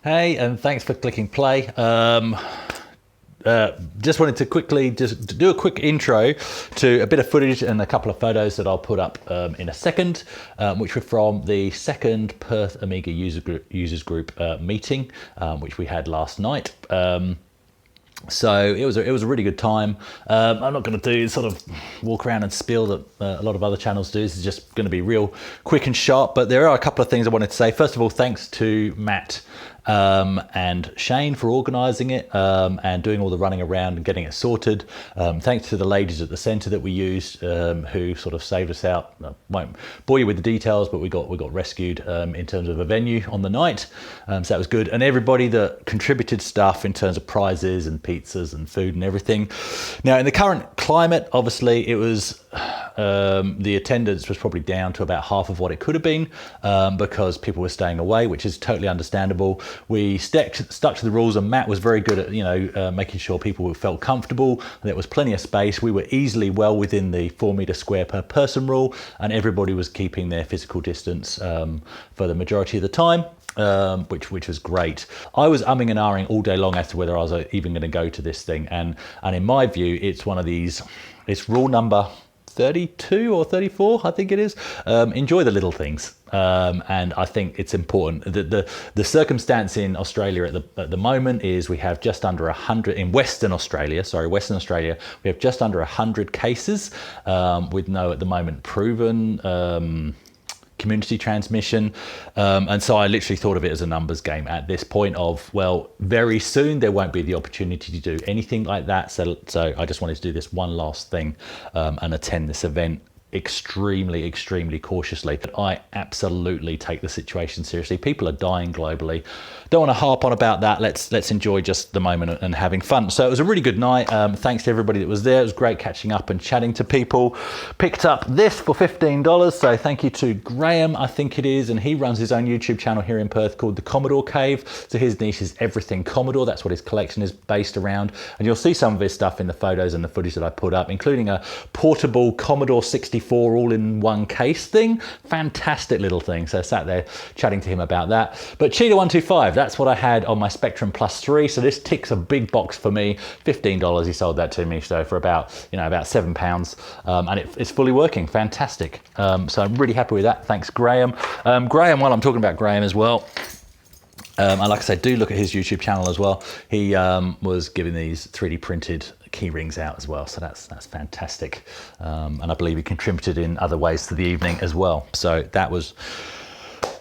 Hey, and thanks for clicking play. Just wanted to quickly just do a quick intro to a bit of footage and a couple of photos that I'll put up in a second, which were from the second Perth Amiga users group meeting, which we had last night. So it was a really good time. I'm not going to do sort of walk around and spiel that a lot of other channels do. This is just going to be real quick and sharp, but there are a couple of things I wanted to say. First of all, thanks to Matt and Shane for organising it and doing all the running around and getting it sorted. Thanks to the ladies at the centre that we used who sort of saved us out. I won't bore you with the details, but we got rescued in terms of a venue on the night, so that was good. And everybody that contributed stuff in terms of prizes and pizzas and food and everything. Now in the current climate, obviously it was the attendance was probably down to about half of what it could have been because people were staying away, which is totally understandable. We stuck to the rules, and Matt was very good at making sure people felt comfortable. There was plenty of space. We were easily well within the 4 meter square per person rule, and everybody was keeping their physical distance for the majority of the time. Which was great. I was umming and ahhing all day long as to whether I was even going to go to this thing, and in my view, it's one of these. It's rule number 32 or 34, I think it is. Enjoy the little things, and I think it's important. The circumstance in Australia at the moment is we have just under 100 in Western Australia. We have just under 100 cases with no at the moment proven community transmission, and so I literally thought of it as a numbers game at this point of, well, very soon there won't be the opportunity to do anything like that, so I just wanted to do this one last thing and attend this event extremely cautiously. But I absolutely take the situation seriously. People are dying globally. Don't want to harp on about that. Let's enjoy just the moment and having fun. So it was a really good night. Thanks to everybody that was there. It was great catching up and chatting to people. Picked up this for $15, so thank you to Graham, I think it is, and he runs his own YouTube channel here in Perth called the Commodore Cave. So his niche is everything Commodore. That's what his collection is based around, and you'll see some of his stuff in the photos and the footage that I put up, including a portable Commodore 64 all-in-one case thing. Fantastic little thing. So I sat there chatting to him about that. But Cheetah125, that's what I had on my Spectrum Plus 3. So this ticks a big box for me. $15, he sold that to me, so for about £7, and it's fully working. Fantastic. So I'm really happy with that. Thanks, Graham. Graham, while I'm talking about Graham as well, and like I said, do look at his YouTube channel as well. He was giving these 3D printed key rings out as well, so that's fantastic, and I believe he contributed in other ways to the evening as well, so that was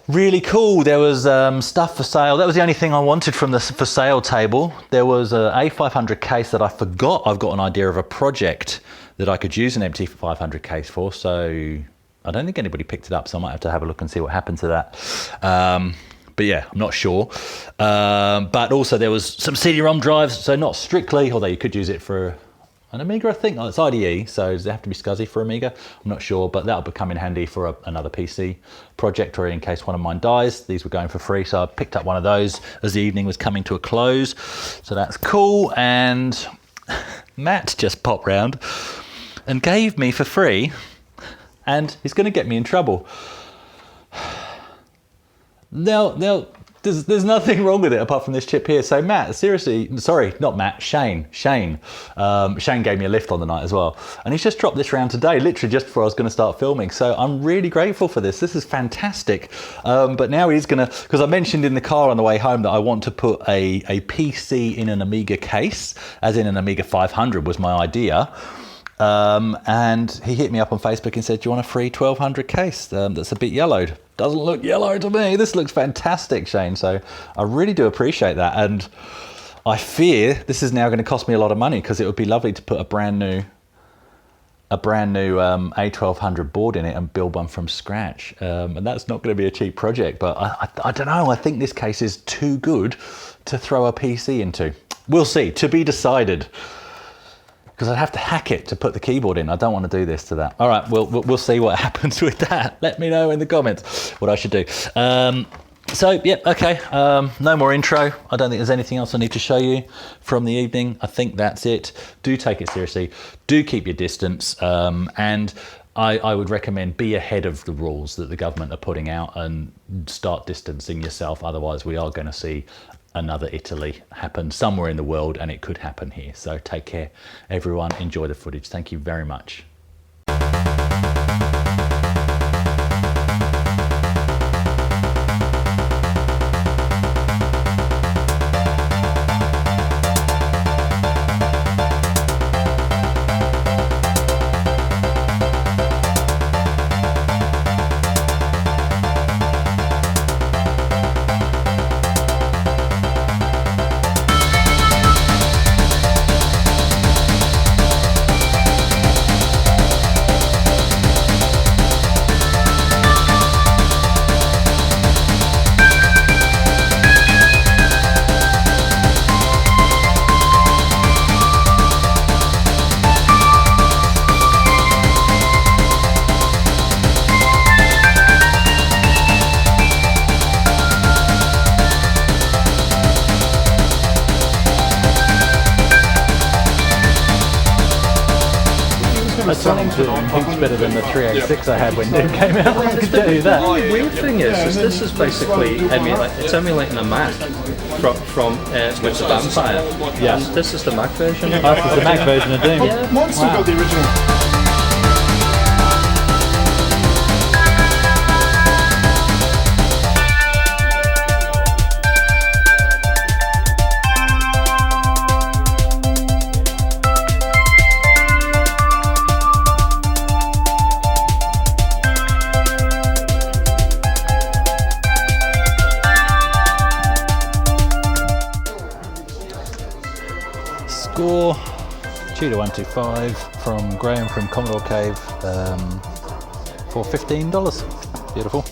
really cool. There was stuff for sale. That was the only thing I wanted from the for sale table. There was a A500 case that I forgot. I've got an idea of a project that I could use an empty 500 case for, so I don't think anybody picked it up, so I might have to have a look and see what happened to that. But yeah, I'm not sure. But also there was some CD-ROM drives, so not strictly, although you could use it for an Amiga, I think. Oh, it's IDE, so does it have to be SCSI for Amiga? I'm not sure, but that'll become in handy for another PC project, or in case one of mine dies. These were going for free, so I picked up one of those as the evening was coming to a close. So that's cool. And Matt just popped round and gave me for free, and he's going to get me in trouble. Now, there's nothing wrong with it apart from this chip here. So Matt, seriously, sorry, not Matt, Shane. Shane gave me a lift on the night as well. And he's just dropped this round today, literally just before I was going to start filming. So I'm really grateful for this. This is fantastic. But now he's going to, because I mentioned in the car on the way home that I want to put a PC in an Amiga case, as in an Amiga 500 was my idea. And he hit me up on Facebook and said, do you want a free 1200 case that's a bit yellowed? Doesn't look yellow to me. This looks fantastic, Shane. So I really do appreciate that. And I fear this is now going to cost me a lot of money, because it would be lovely to put a brand new A1200 board in it and build one from scratch. And that's not going to be a cheap project, but I don't know. I think this case is too good to throw a PC into. We'll see, to be decided. Because I'd have to hack it to put the keyboard in. I don't want to do this to that. All right, we'll see what happens with that. Let me know in the comments what I should do. So, yeah, okay, no more intro. I don't think there's anything else I need to show you from the evening. I think that's it. Do take it seriously. Do keep your distance. And I would recommend be ahead of the rules that the government are putting out and start distancing yourself. Otherwise, we are going to see another Italy happen somewhere in the world, and it could happen here. So take care, everyone. Enjoy the footage. Thank you very much. That's running heaps better than the 386 I had when it came out. I can tell you that. The weird thing is this is basically emulating a Mac from with the Vampire. Yes. And this is the Mac version. Oh, this is the Mac version of Doom. Yeah. Mine's still got the original. Score Tudor 125 from Graham from Commodore Cave for $15. Beautiful.